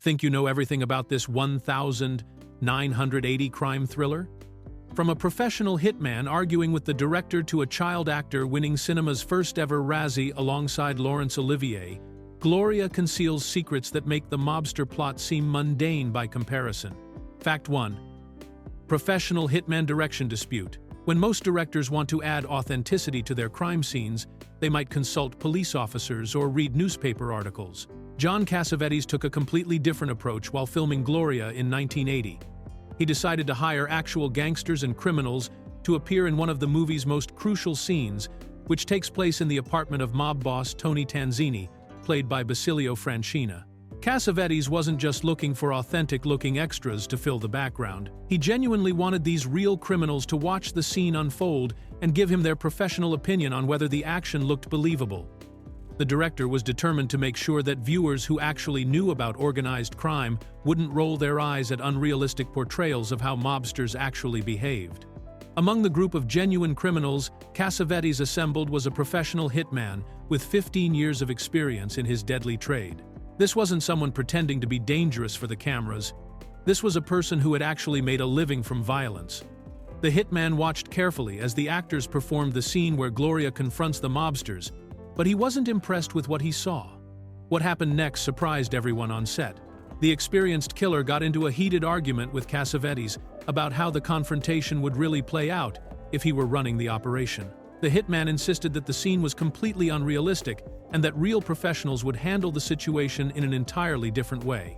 Think you know everything about this 1,980 crime thriller? From a professional hitman arguing with the director to a child actor winning cinema's first-ever Razzie alongside Laurence Olivier, Gloria conceals secrets that make the mobster plot seem mundane by comparison. Fact 1. Professional hitman direction dispute. When most directors want to add authenticity to their crime scenes, they might consult police officers or read newspaper articles. John Cassavetes took a completely different approach while filming Gloria in 1980. He decided to hire actual gangsters and criminals to appear in one of the movie's most crucial scenes, which takes place in the apartment of mob boss Tony Tanzini, played by Basilio Francina. Cassavetes wasn't just looking for authentic-looking extras to fill the background. He genuinely wanted these real criminals to watch the scene unfold and give him their professional opinion on whether the action looked believable. The director was determined to make sure that viewers who actually knew about organized crime wouldn't roll their eyes at unrealistic portrayals of how mobsters actually behaved. Among the group of genuine criminals Cassavetes assembled was a professional hitman with 15 years of experience in his deadly trade. This wasn't someone pretending to be dangerous for the cameras. This was a person who had actually made a living from violence. The hitman watched carefully as the actors performed the scene where Gloria confronts the mobsters, but he wasn't impressed with what he saw. What happened next surprised everyone on set. The experienced killer got into a heated argument with Cassavetes about how the confrontation would really play out if he were running the operation. The hitman insisted that the scene was completely unrealistic and that real professionals would handle the situation in an entirely different way.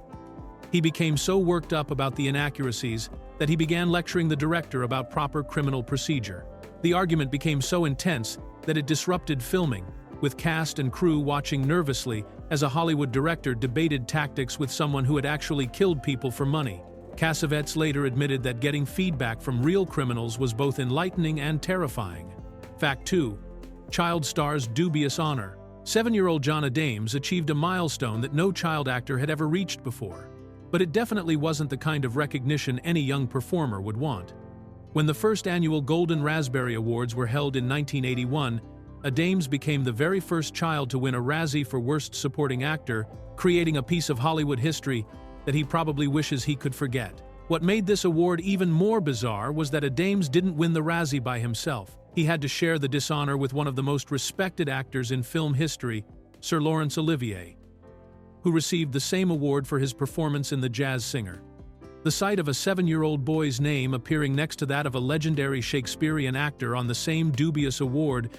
He became so worked up about the inaccuracies that he began lecturing the director about proper criminal procedure. The argument became so intense that it disrupted filming, with cast and crew watching nervously as a Hollywood director debated tactics with someone who had actually killed people for money. Cassavetes later admitted that getting feedback from real criminals was both enlightening and terrifying. Fact 2. Child star's dubious honor. 7-year-old Jonna Dames achieved a milestone that no child actor had ever reached before. But it definitely wasn't the kind of recognition any young performer would want. When the first annual Golden Raspberry Awards were held in 1981, Dames became the very first child to win a Razzie for Worst Supporting Actor, creating a piece of Hollywood history that he probably wishes he could forget. What made this award even more bizarre was that Dames didn't win the Razzie by himself. He had to share the dishonor with one of the most respected actors in film history, Sir Laurence Olivier, who received the same award for his performance in The Jazz Singer. The sight of a 7-year-old boy's name appearing next to that of a legendary Shakespearean actor on the same dubious award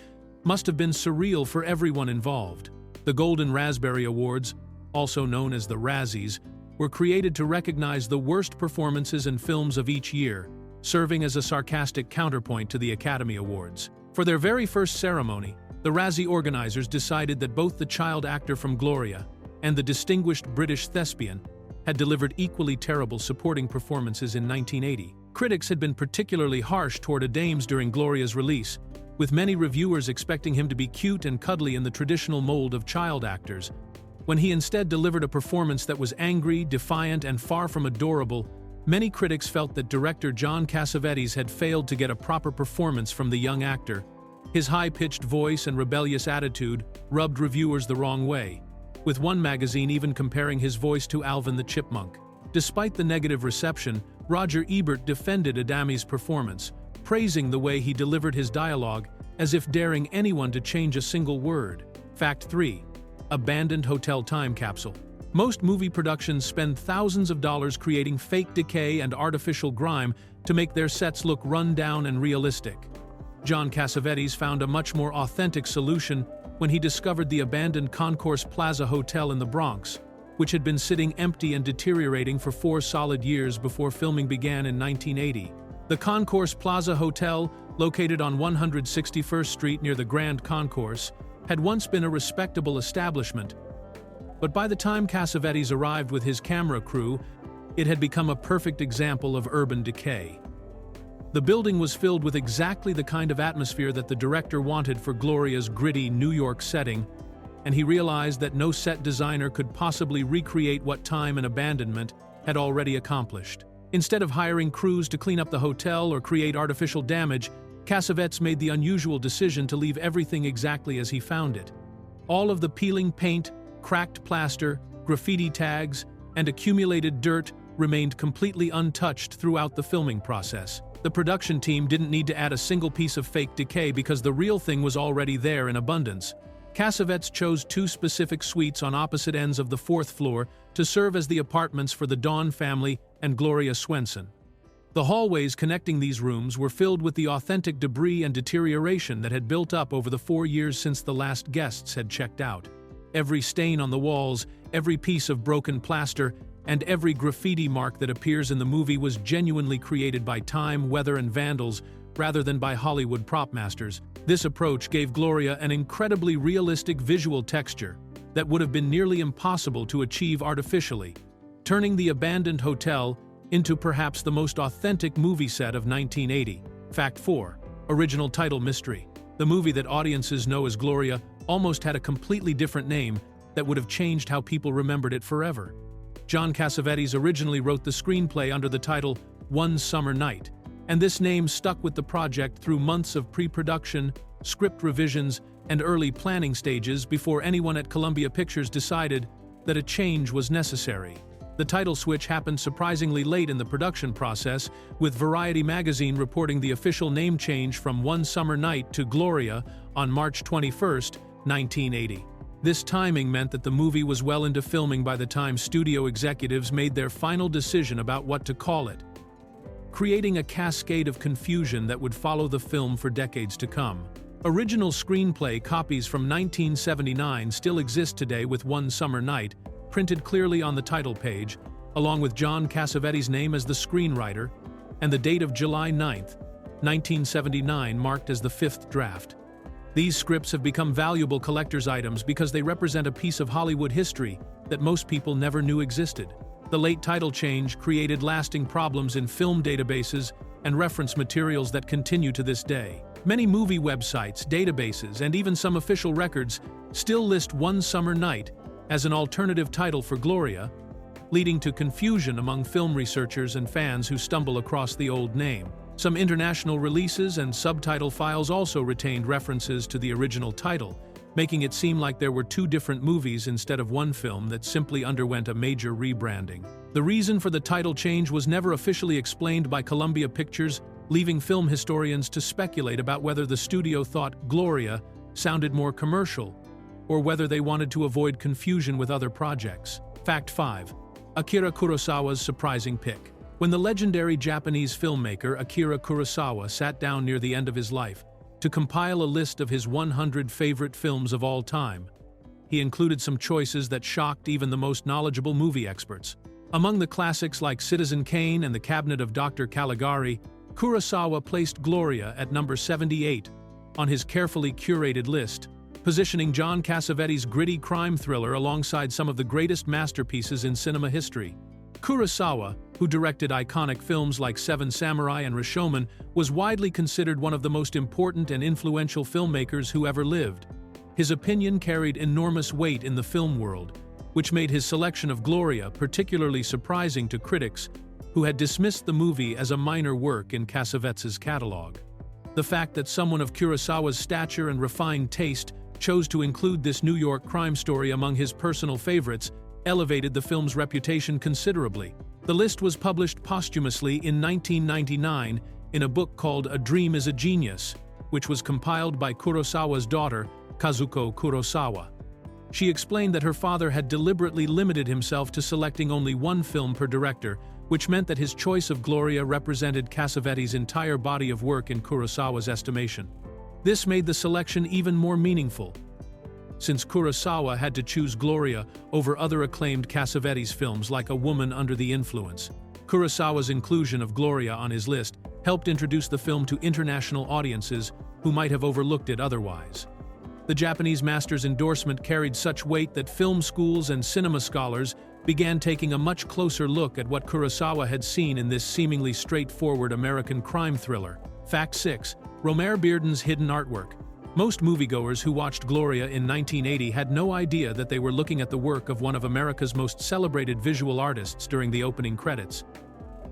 must have been surreal for everyone involved. The Golden Raspberry Awards, also known as the Razzies, were created to recognize the worst performances in films of each year, serving as a sarcastic counterpoint to the Academy Awards. For their very first ceremony, the Razzie organizers decided that both the child actor from Gloria and the distinguished British thespian had delivered equally terrible supporting performances in 1980. Critics had been particularly harsh toward Dames during Gloria's release, with many reviewers expecting him to be cute and cuddly in the traditional mold of child actors, when he instead delivered a performance that was angry, defiant, and far from adorable. Many critics felt that director John Cassavetes had failed to get a proper performance from the young actor. His high-pitched voice and rebellious attitude rubbed reviewers the wrong way, with one magazine even comparing his voice to Alvin the Chipmunk. Despite the negative reception, Roger Ebert defended Adami's performance, praising the way he delivered his dialogue as if daring anyone to change a single word. Fact 3. Abandoned hotel time capsule. Most movie productions spend thousands of dollars creating fake decay and artificial grime to make their sets look run down and realistic. John Cassavetes found a much more authentic solution when he discovered the abandoned Concourse Plaza Hotel in the Bronx, which had been sitting empty and deteriorating for 4 solid years before filming began in 1980. The Concourse Plaza Hotel, located on 161st Street near the Grand Concourse, had once been a respectable establishment, but by the time Cassavetes arrived with his camera crew, it had become a perfect example of urban decay. The building was filled with exactly the kind of atmosphere that the director wanted for Gloria's gritty New York setting, and he realized that no set designer could possibly recreate what time and abandonment had already accomplished. Instead of hiring crews to clean up the hotel or create artificial damage, Cassavetes made the unusual decision to leave everything exactly as he found it. All of the peeling paint, cracked plaster, graffiti tags, and accumulated dirt remained completely untouched throughout the filming process. The production team didn't need to add a single piece of fake decay because the real thing was already there in abundance. Cassavetes chose 2 specific suites on opposite ends of the 4th floor to serve as the apartments for the Dawn family and Gloria Swenson. The hallways connecting these rooms were filled with the authentic debris and deterioration that had built up over the 4 years since the last guests had checked out. Every stain on the walls, every piece of broken plaster, and every graffiti mark that appears in the movie was genuinely created by time, weather, and vandals, rather than by Hollywood prop masters. This approach gave Gloria an incredibly realistic visual texture that would have been nearly impossible to achieve artificially, turning the abandoned hotel into perhaps the most authentic movie set of 1980. Fact 4. Original title mystery. The movie that audiences know as Gloria almost had a completely different name that would have changed how people remembered it forever. John Cassavetes originally wrote the screenplay under the title One Summer Night, and this name stuck with the project through months of pre-production, script revisions, and early planning stages before anyone at Columbia Pictures decided that a change was necessary. The title switch happened surprisingly late in the production process, with Variety magazine reporting the official name change from One Summer Night to Gloria on March 21, 1980. This timing meant that the movie was well into filming by the time studio executives made their final decision about what to call it, creating a cascade of confusion that would follow the film for decades to come. Original screenplay copies from 1979 still exist today, with One Summer Night printed clearly on the title page, along with John Cassavetes' name as the screenwriter, and the date of July 9, 1979 marked as the 5th draft. These scripts have become valuable collector's items because they represent a piece of Hollywood history that most people never knew existed. The late title change created lasting problems in film databases and reference materials that continue to this day. Many movie websites, databases, and even some official records still list One Summer Night as an alternative title for Gloria, leading to confusion among film researchers and fans who stumble across the old name. Some international releases and subtitle files also retained references to the original title, making it seem like there were 2 different movies instead of one film that simply underwent a major rebranding. The reason for the title change was never officially explained by Columbia Pictures, leaving film historians to speculate about whether the studio thought Gloria sounded more commercial, or whether they wanted to avoid confusion with other projects. Fact 5. Akira Kurosawa's surprising pick. When the legendary Japanese filmmaker Akira Kurosawa sat down near the end of his life to compile a list of his 100 favorite films of all time, he included some choices that shocked even the most knowledgeable movie experts. Among the classics like Citizen Kane and The Cabinet of Dr. Caligari, Kurosawa placed Gloria at number 78 on his carefully curated list, positioning John Cassavetes' gritty crime thriller alongside some of the greatest masterpieces in cinema history. Kurosawa, who directed iconic films like Seven Samurai and Rashomon, was widely considered one of the most important and influential filmmakers who ever lived. His opinion carried enormous weight in the film world, which made his selection of Gloria particularly surprising to critics who had dismissed the movie as a minor work in Cassavetes' catalog. The fact that someone of Kurosawa's stature and refined taste chose to include this New York crime story among his personal favorites elevated the film's reputation considerably. The list was published posthumously in 1999 in a book called A Dream is a Genius, which was compiled by Kurosawa's daughter, Kazuko Kurosawa. She explained that her father had deliberately limited himself to selecting only one film per director, which meant that his choice of Gloria represented Cassavetes' entire body of work in Kurosawa's estimation. This made the selection even more meaningful, since Kurosawa had to choose Gloria over other acclaimed Cassavetes films like A Woman Under the Influence. Kurosawa's inclusion of Gloria on his list helped introduce the film to international audiences who might have overlooked it otherwise. The Japanese master's endorsement carried such weight that film schools and cinema scholars began taking a much closer look at what Kurosawa had seen in this seemingly straightforward American crime thriller. Fact 6. Romare Bearden's hidden artwork. Most moviegoers who watched Gloria in 1980 had no idea that they were looking at the work of one of America's most celebrated visual artists during the opening credits.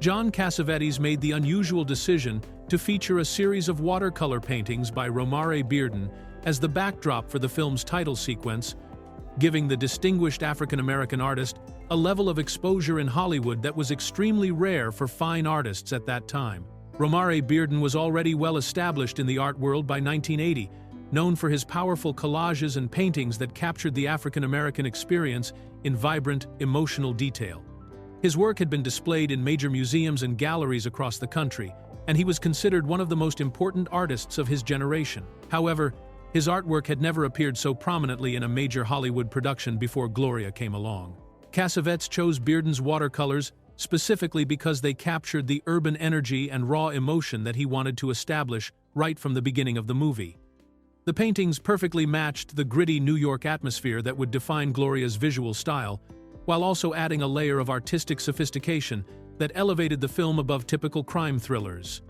John Cassavetes made the unusual decision to feature a series of watercolor paintings by Romare Bearden as the backdrop for the film's title sequence, giving the distinguished African-American artist a level of exposure in Hollywood that was extremely rare for fine artists at that time. Romare Bearden was already well established in the art world by 1980, known for his powerful collages and paintings that captured the African-American experience in vibrant, emotional detail. His work had been displayed in major museums and galleries across the country, and he was considered one of the most important artists of his generation. However, his artwork had never appeared so prominently in a major Hollywood production before Gloria came along. Cassavetes chose Bearden's watercolors specifically because they captured the urban energy and raw emotion that he wanted to establish right from the beginning of the movie. The paintings perfectly matched the gritty New York atmosphere that would define Gloria's visual style, while also adding a layer of artistic sophistication that elevated the film above typical crime thrillers.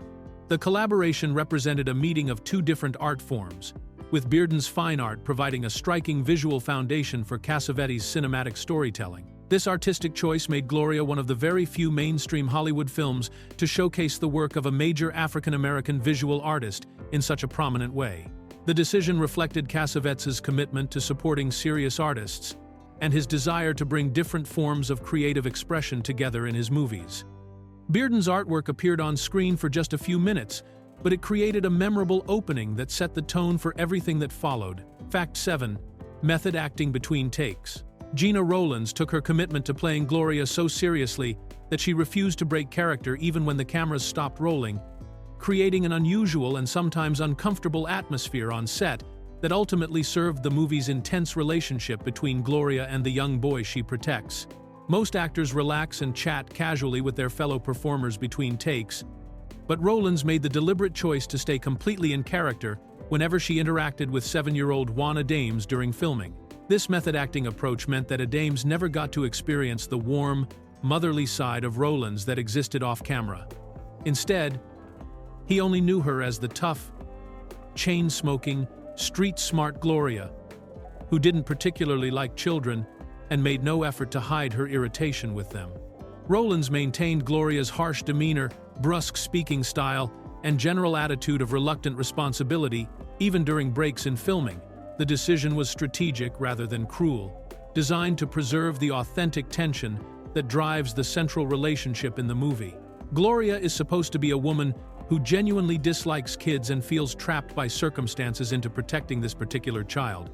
The collaboration represented a meeting of two different art forms, with Bearden's fine art providing a striking visual foundation for Cassavetes' cinematic storytelling. This artistic choice made Gloria one of the very few mainstream Hollywood films to showcase the work of a major African-American visual artist in such a prominent way. The decision reflected Cassavetes' commitment to supporting serious artists and his desire to bring different forms of creative expression together in his movies. Bearden's artwork appeared on screen for just a few minutes, but it created a memorable opening that set the tone for everything that followed. Fact 7. Method acting between takes. Gina Rowlands took her commitment to playing Gloria so seriously that she refused to break character even when the cameras stopped rolling, creating an unusual and sometimes uncomfortable atmosphere on set that ultimately served the movie's intense relationship between Gloria and the young boy she protects. Most actors relax and chat casually with their fellow performers between takes, but Rowlands made the deliberate choice to stay completely in character whenever she interacted with 7-year-old Juana Dames during filming. This method-acting approach meant that Dames never got to experience the warm, motherly side of Rowlands that existed off-camera. Instead, he only knew her as the tough, chain-smoking, street-smart Gloria, who didn't particularly like children and made no effort to hide her irritation with them. Rowlands maintained Gloria's harsh demeanor, brusque speaking style, and general attitude of reluctant responsibility, even during breaks in filming. The decision was strategic rather than cruel, designed to preserve the authentic tension that drives the central relationship in the movie. Gloria is supposed to be a woman who genuinely dislikes kids and feels trapped by circumstances into protecting this particular child.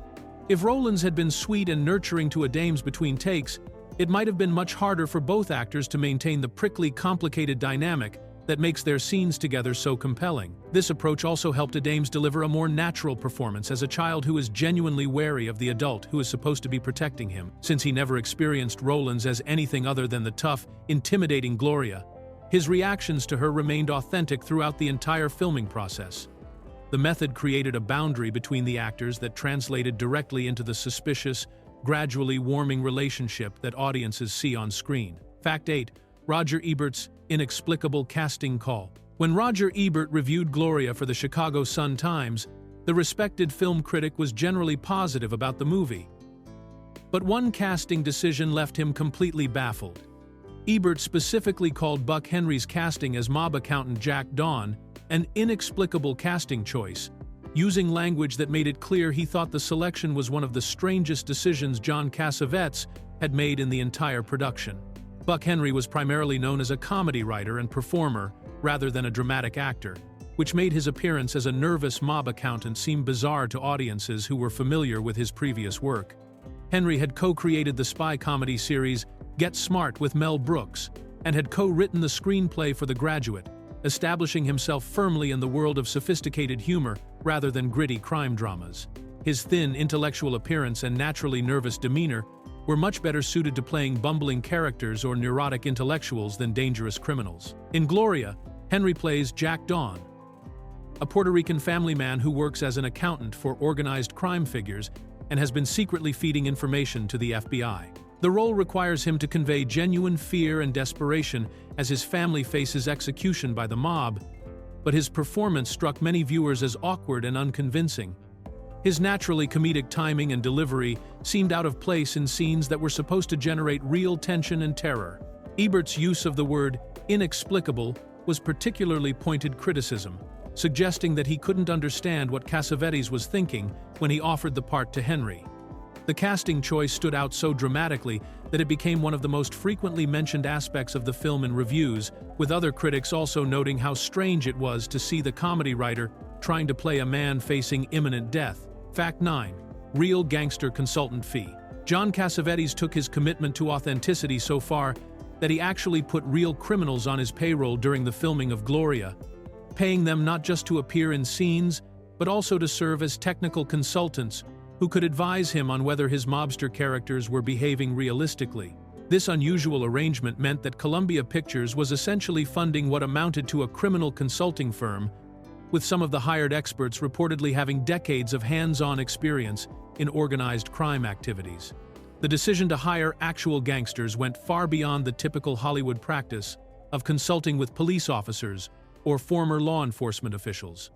If Rowlands had been sweet and nurturing to Dames between takes, it might have been much harder for both actors to maintain the prickly, complicated dynamic that makes their scenes together so compelling. This approach also helped Dames deliver a more natural performance as a child who is genuinely wary of the adult who is supposed to be protecting him. Since he never experienced Rowlands as anything other than the tough, intimidating Gloria, his reactions to her remained authentic throughout the entire filming process. The method created a boundary between the actors that translated directly into the suspicious, gradually warming relationship that audiences see on screen. Fact 8. Roger Ebert's inexplicable casting call. When Roger Ebert reviewed Gloria for the Chicago Sun-Times, the respected film critic was generally positive about the movie. But one casting decision left him completely baffled. Ebert specifically called Buck Henry's casting as mob accountant Jack Dawn an inexplicable casting choice, using language that made it clear he thought the selection was one of the strangest decisions John Cassavetes had made in the entire production. Buck Henry was primarily known as a comedy writer and performer rather than a dramatic actor, which made his appearance as a nervous mob accountant seem bizarre to audiences who were familiar with his previous work. Henry had co-created the spy comedy series Get Smart with Mel Brooks and had co-written the screenplay for The Graduate, establishing himself firmly in the world of sophisticated humor rather than gritty crime dramas. His thin, intellectual appearance and naturally nervous demeanor were much better suited to playing bumbling characters or neurotic intellectuals than dangerous criminals. In Gloria, Henry plays Jack Dawn, a Puerto Rican family man who works as an accountant for organized crime figures and has been secretly feeding information to the FBI. The role requires him to convey genuine fear and desperation as his family faces execution by the mob, but his performance struck many viewers as awkward and unconvincing. His naturally comedic timing and delivery seemed out of place in scenes that were supposed to generate real tension and terror. Ebert's use of the word inexplicable was particularly pointed criticism, suggesting that he couldn't understand what Cassavetes was thinking when he offered the part to Henry. The casting choice stood out so dramatically that it became one of the most frequently mentioned aspects of the film in reviews, with other critics also noting how strange it was to see the comedy writer trying to play a man facing imminent death. Fact 9. Real gangster consultant fee. John Cassavetes took his commitment to authenticity so far that he actually put real criminals on his payroll during the filming of Gloria, paying them not just to appear in scenes, but also to serve as technical consultants who could advise him on whether his mobster characters were behaving realistically. This unusual arrangement meant that Columbia Pictures was essentially funding what amounted to a criminal consulting firm, with some of the hired experts reportedly having decades of hands-on experience in organized crime activities. The decision to hire actual gangsters went far beyond the typical Hollywood practice of consulting with police officers or former law enforcement officials.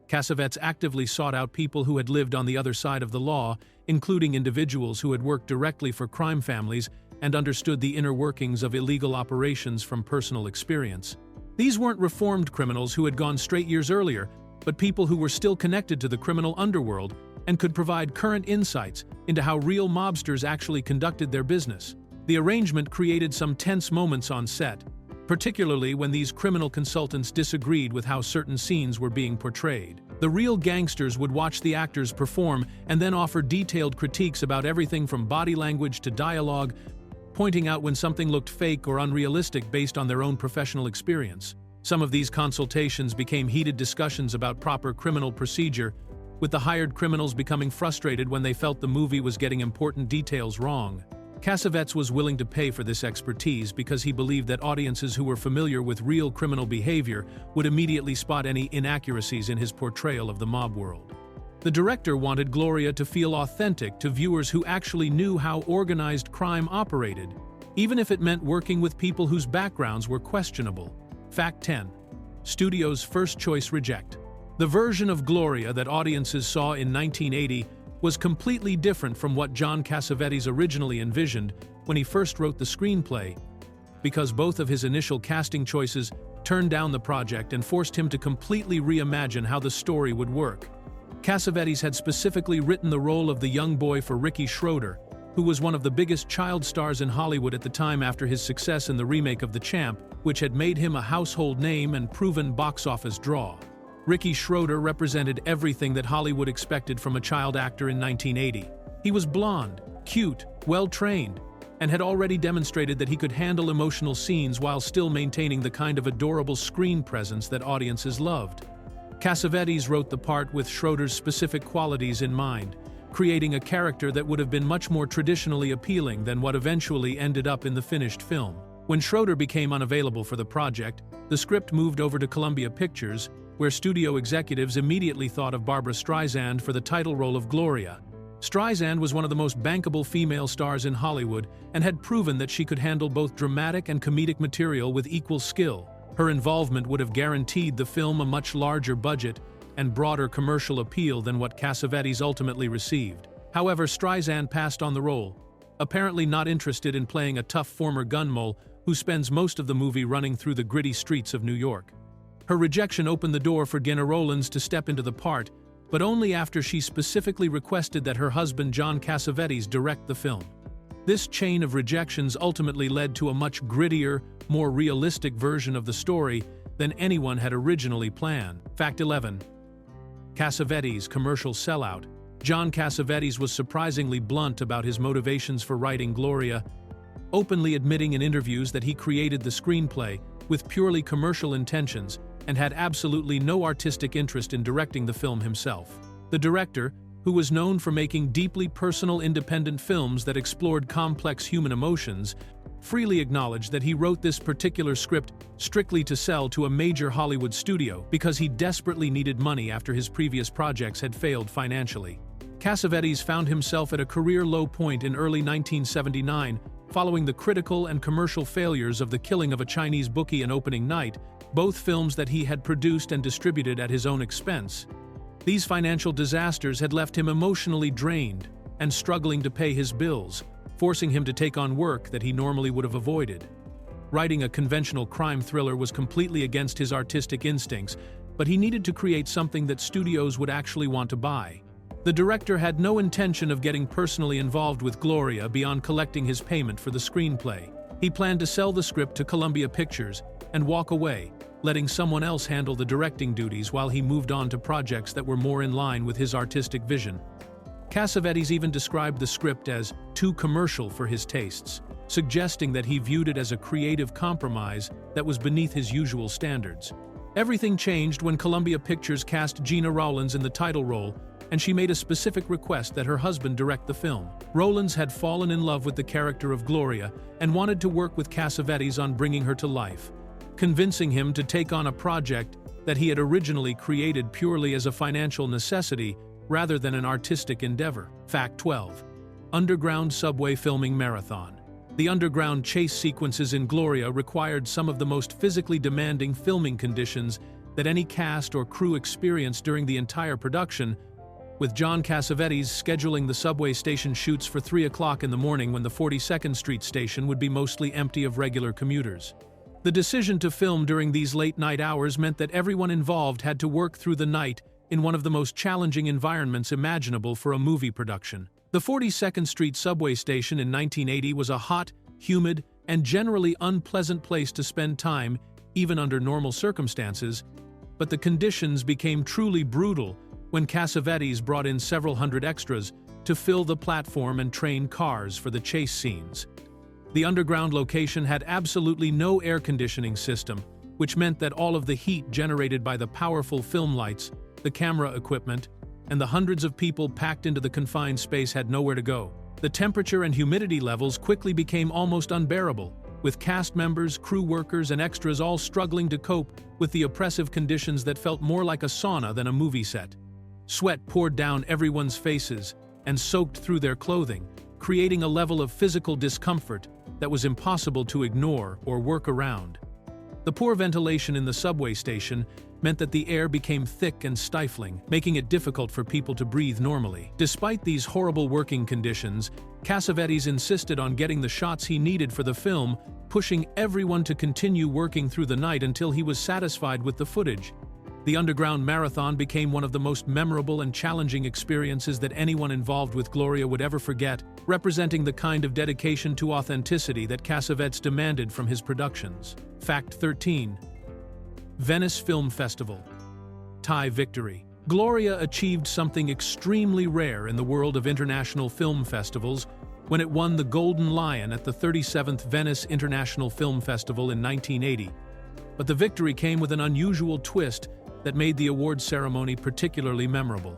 Cassavetes actively sought out people who had lived on the other side of the law, including individuals who had worked directly for crime families and understood the inner workings of illegal operations from personal experience. These weren't reformed criminals who had gone straight years earlier, but people who were still connected to the criminal underworld and could provide current insights into how real mobsters actually conducted their business. The arrangement created some tense moments on set, particularly when these criminal consultants disagreed with how certain scenes were being portrayed. The real gangsters would watch the actors perform and then offer detailed critiques about everything from body language to dialogue, pointing out when something looked fake or unrealistic based on their own professional experience. Some of these consultations became heated discussions about proper criminal procedure, with the hired criminals becoming frustrated when they felt the movie was getting important details wrong. Cassavetes was willing to pay for this expertise because he believed that audiences who were familiar with real criminal behavior would immediately spot any inaccuracies in his portrayal of the mob world. The director wanted Gloria to feel authentic to viewers who actually knew how organized crime operated, even if it meant working with people whose backgrounds were questionable. Fact 10. Studio's first choice reject. The version of Gloria that audiences saw in 1980 was completely different from what John Cassavetes originally envisioned when he first wrote the screenplay, because both of his initial casting choices turned down the project and forced him to completely reimagine how the story would work. Cassavetes had specifically written the role of the young boy for Ricky Schroder, who was one of the biggest child stars in Hollywood at the time after his success in the remake of The Champ, which had made him a household name and proven box office draw. Ricky Schroder represented everything that Hollywood expected from a child actor in 1980. He was blonde, cute, well-trained, and had already demonstrated that he could handle emotional scenes while still maintaining the kind of adorable screen presence that audiences loved. Cassavetes wrote the part with Schroder's specific qualities in mind, creating a character that would have been much more traditionally appealing than what eventually ended up in the finished film. When Schroder became unavailable for the project, the script moved over to Columbia Pictures, where studio executives immediately thought of Barbra Streisand for the title role of Gloria. Streisand was one of the most bankable female stars in Hollywood and had proven that she could handle both dramatic and comedic material with equal skill. Her involvement would have guaranteed the film a much larger budget and broader commercial appeal than what Cassavetes ultimately received. However, Streisand passed on the role, apparently not interested in playing a tough former gun mole who spends most of the movie running through the gritty streets of New York. Her rejection opened the door for Gena Rowlands to step into the part, but only after she specifically requested that her husband John Cassavetes direct the film. This chain of rejections ultimately led to a much grittier, more realistic version of the story than anyone had originally planned. Fact 11. Cassavetes' commercial sellout. John Cassavetes was surprisingly blunt about his motivations for writing Gloria, openly admitting in interviews that he created the screenplay with purely commercial intentions and had absolutely no artistic interest in directing the film himself. The director, who was known for making deeply personal independent films that explored complex human emotions, freely acknowledged that he wrote this particular script strictly to sell to a major Hollywood studio because he desperately needed money after his previous projects had failed financially. Cassavetes found himself at a career low point in early 1979 following the critical and commercial failures of The Killing of a Chinese Bookie and Opening Night, both films that he had produced and distributed at his own expense. These financial disasters had left him emotionally drained and struggling to pay his bills, forcing him to take on work that he normally would have avoided. Writing a conventional crime thriller was completely against his artistic instincts, but he needed to create something that studios would actually want to buy. The director had no intention of getting personally involved with Gloria beyond collecting his payment for the screenplay. He planned to sell the script to Columbia Pictures and walk away, letting someone else handle the directing duties while he moved on to projects that were more in line with his artistic vision. Cassavetes even described the script as too commercial for his tastes, suggesting that he viewed it as a creative compromise that was beneath his usual standards. Everything changed when Columbia Pictures cast Gina Rowlands in the title role, and she made a specific request that her husband direct the film. Rowlands had fallen in love with the character of Gloria and wanted to work with Cassavetes on bringing her to life, convincing him to take on a project that he had originally created purely as a financial necessity rather than an artistic endeavor. Fact 12. Underground subway filming marathon. The underground chase sequences in Gloria required some of the most physically demanding filming conditions that any cast or crew experienced during the entire production, with John Cassavetes scheduling the subway station shoots for 3 o'clock in the morning when the 42nd Street station would be mostly empty of regular commuters. The decision to film during these late-night hours meant that everyone involved had to work through the night in one of the most challenging environments imaginable for a movie production. The 42nd Street subway station in 1980 was a hot, humid, and generally unpleasant place to spend time, even under normal circumstances, but the conditions became truly brutal when Cassavetes brought in several hundred extras to fill the platform and train cars for the chase scenes. The underground location had absolutely no air conditioning system, which meant that all of the heat generated by the powerful film lights, the camera equipment, and the hundreds of people packed into the confined space had nowhere to go. The temperature and humidity levels quickly became almost unbearable, with cast members, crew workers, and extras all struggling to cope with the oppressive conditions that felt more like a sauna than a movie set. Sweat poured down everyone's faces and soaked through their clothing, creating a level of physical discomfort that was impossible to ignore or work around. The poor ventilation in the subway station meant that the air became thick and stifling, making it difficult for people to breathe normally. Despite these horrible working conditions, Cassavetes insisted on getting the shots he needed for the film, pushing everyone to continue working through the night until he was satisfied with the footage. The underground marathon became one of the most memorable and challenging experiences that anyone involved with Gloria would ever forget, representing the kind of dedication to authenticity that Cassavetes demanded from his productions. Fact 13. Venice Film Festival. Tie victory. Gloria achieved something extremely rare in the world of international film festivals when it won the Golden Lion at the 37th Venice International Film Festival in 1980. But the victory came with an unusual twist that made the awards ceremony particularly memorable.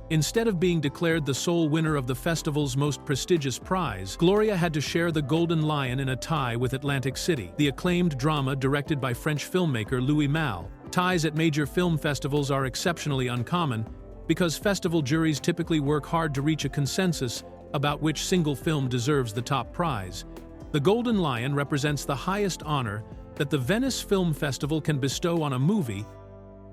Instead of being declared the sole winner of the festival's most prestigious prize, Gloria had to share the Golden Lion in a tie with Atlantic City, the acclaimed drama directed by French filmmaker Louis Malle. Ties at major film festivals are exceptionally uncommon because festival juries typically work hard to reach a consensus about which single film deserves the top prize. The Golden Lion represents the highest honor that the Venice Film Festival can bestow on a movie,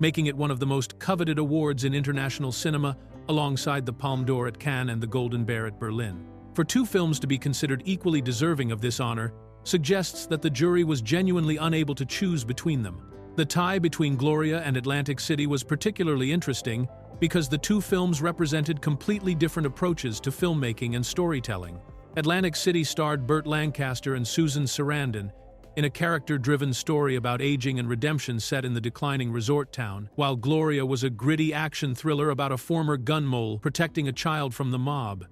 making it one of the most coveted awards in international cinema, alongside the Palme d'Or at Cannes and the Golden Bear at Berlin. For two films to be considered equally deserving of this honor suggests that the jury was genuinely unable to choose between them. The tie between Gloria and Atlantic City was particularly interesting because the two films represented completely different approaches to filmmaking and storytelling. Atlantic City starred Burt Lancaster and Susan Sarandon in a character-driven story about aging and redemption set in the declining resort town, while Gloria was a gritty action thriller about a former gun mole protecting a child from the mob.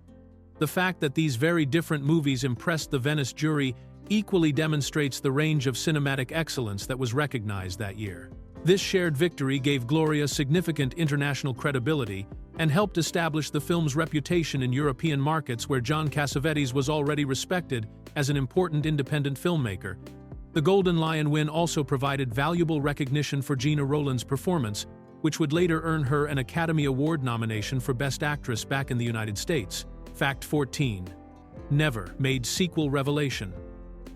The fact that these very different movies impressed the Venice jury equally demonstrates the range of cinematic excellence that was recognized that year. This shared victory gave Gloria significant international credibility and helped establish the film's reputation in European markets where John Cassavetes was already respected as an important independent filmmaker. The Golden Lion win also provided valuable recognition for Gina Rowlands' performance, which would later earn her an Academy Award nomination for Best Actress back in the United States. Fact 14. Never made sequel revelation.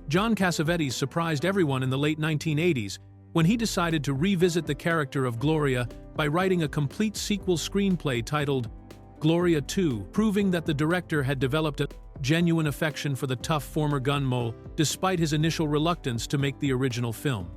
John Cassavetes surprised everyone in the late 1980s when he decided to revisit the character of Gloria by writing a complete sequel screenplay titled Gloria 2, proving that the director had developed a genuine affection for the tough former gun mole despite his initial reluctance to make the original film.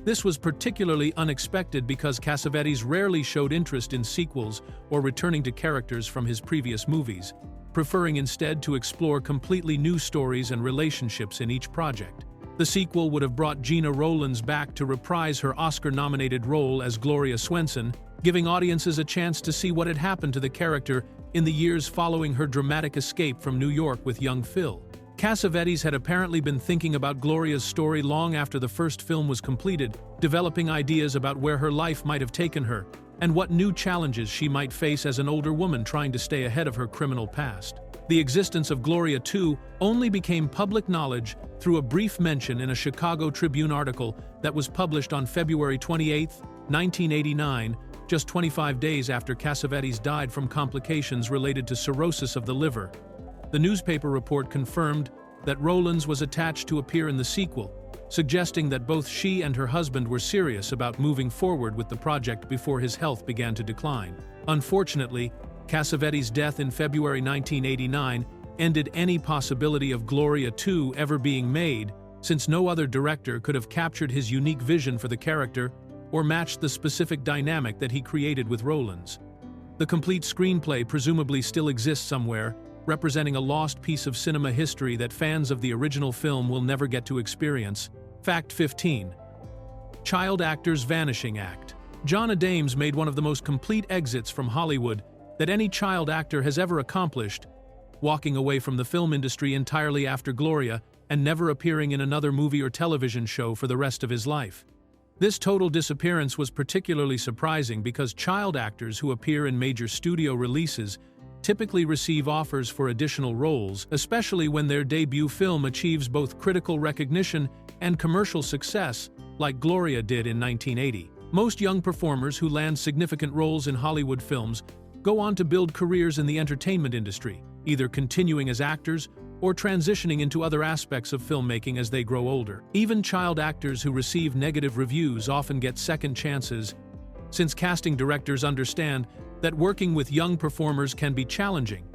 This was particularly unexpected because Cassavetes rarely showed interest in sequels or returning to characters from his previous movies, preferring instead to explore completely new stories and relationships in each project. The sequel would have brought Gina Rowlands back to reprise her Oscar-nominated role as Gloria Swenson, giving audiences a chance to see what had happened to the character in the years following her dramatic escape from New York with young Phil. Cassavetes had apparently been thinking about Gloria's story long after the first film was completed, developing ideas about where her life might have taken her, and what new challenges she might face as an older woman trying to stay ahead of her criminal past. The existence of Gloria 2 only became public knowledge through a brief mention in a Chicago Tribune article that was published on February 28, 1989, just 25 days after Cassavetes died from complications related to cirrhosis of the liver. The newspaper report confirmed that Rowlands was attached to appear in the sequel, suggesting that both she and her husband were serious about moving forward with the project before his health began to decline. Unfortunately, Cassavetes' death in February 1989 ended any possibility of Gloria 2 ever being made, since no other director could have captured his unique vision for the character or matched the specific dynamic that he created with Rowlands. The complete screenplay presumably still exists somewhere, representing a lost piece of cinema history that fans of the original film will never get to experience. Fact 15. Child Actors Vanishing Act. John Adams made one of the most complete exits from Hollywood that any child actor has ever accomplished, walking away from the film industry entirely after Gloria and never appearing in another movie or television show for the rest of his life. This total disappearance was particularly surprising because child actors who appear in major studio releases typically receive offers for additional roles, especially when their debut film achieves both critical recognition and commercial success, like Gloria did in 1980. Most young performers who land significant roles in Hollywood films go on to build careers in the entertainment industry, either continuing as actors or transitioning into other aspects of filmmaking as they grow older. Even child actors who receive negative reviews often get second chances, since casting directors understand that working with young performers can be challenging,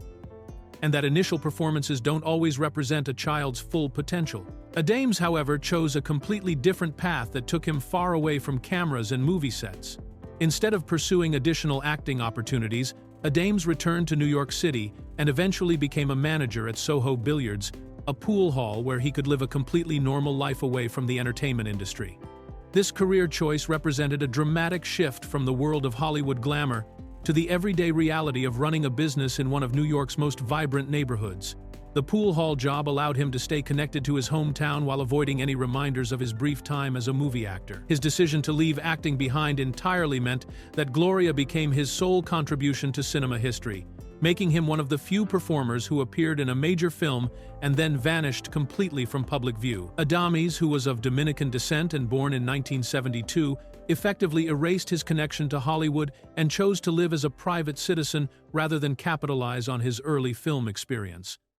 and that initial performances don't always represent a child's full potential. Adams, however, chose a completely different path that took him far away from cameras and movie sets. Instead of pursuing additional acting opportunities, Adams returned to New York City and eventually became a manager at Soho Billiards, a pool hall where he could live a completely normal life away from the entertainment industry. This career choice represented a dramatic shift from the world of Hollywood glamour to the everyday reality of running a business in one of New York's most vibrant neighborhoods. The pool hall job allowed him to stay connected to his hometown while avoiding any reminders of his brief time as a movie actor. His decision to leave acting behind entirely meant that Gloria became his sole contribution to cinema history, making him one of the few performers who appeared in a major film and then vanished completely from public view. Adams, who was of Dominican descent and born in 1972, effectively erased his connection to Hollywood and chose to live as a private citizen rather than capitalize on his early film experience.